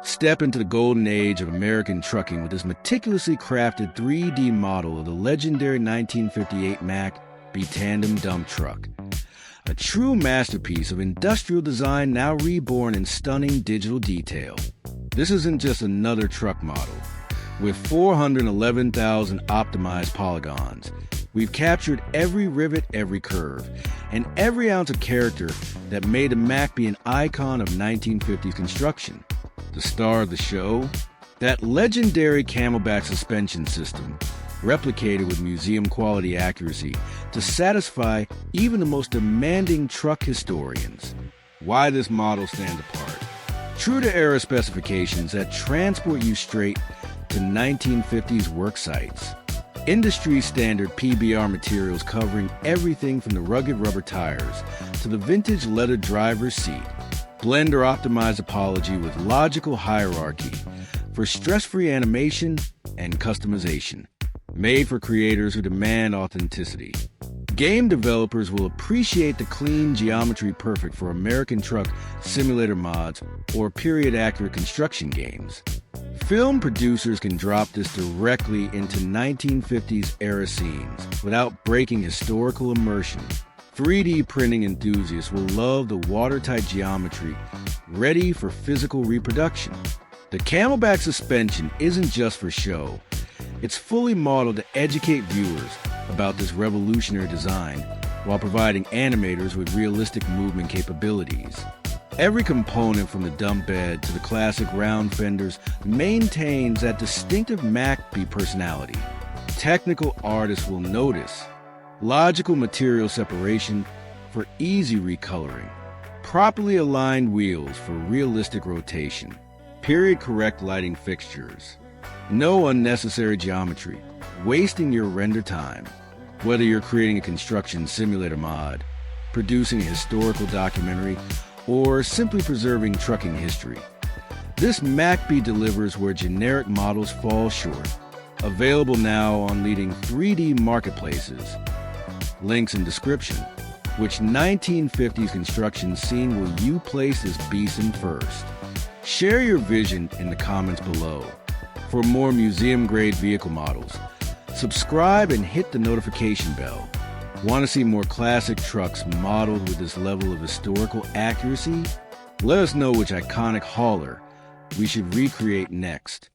Step into the golden age of American trucking with this meticulously crafted 3D model of the legendary 1958 Mack B Tandem dump truck. A true masterpiece of industrial design now reborn in stunning digital detail. This isn't just another truck model. With 411,000 optimized polygons, we've captured every rivet, every curve, and every ounce of character that made the Mack B an icon of 1950s construction. The star of the show? That legendary CamelBack suspension system, replicated with museum-quality accuracy to satisfy even the most demanding truck historians. Why this model stands apart? True to era specifications that transport you straight to 1950s work sites. Industry-standard PBR materials covering everything from the rugged rubber tires to the vintage leather driver's seat. Blend or optimize topology with logical hierarchy for stress-free animation and customization. Made for creators who demand authenticity. Game developers will appreciate the clean geometry perfect for American truck simulator mods or period-accurate construction games. Film producers can drop this directly into 1950s era scenes without breaking historical immersion. 3D printing enthusiasts will love the watertight geometry, ready for physical reproduction. The CamelBack suspension isn't just for show. It's fully modeled to educate viewers about this revolutionary design while providing animators with realistic movement capabilities. Every component from the dump bed to the classic round fenders maintains that distinctive Mack B personality. Technical artists will notice logical material separation for easy recoloring, properly aligned wheels for realistic rotation, period-correct lighting fixtures, no unnecessary geometry, wasting your render time. Whether you're creating a construction simulator mod, producing a historical documentary, or simply preserving trucking history, this Mack B delivers where generic models fall short. Available now on leading 3D marketplaces. Links in description. Which 1950s construction scene will you place this beast in first? Share your vision in the comments below. For more museum-grade vehicle models, subscribe and hit the notification bell. Want to see more classic trucks modeled with this level of historical accuracy? Let us know which iconic hauler we should recreate next.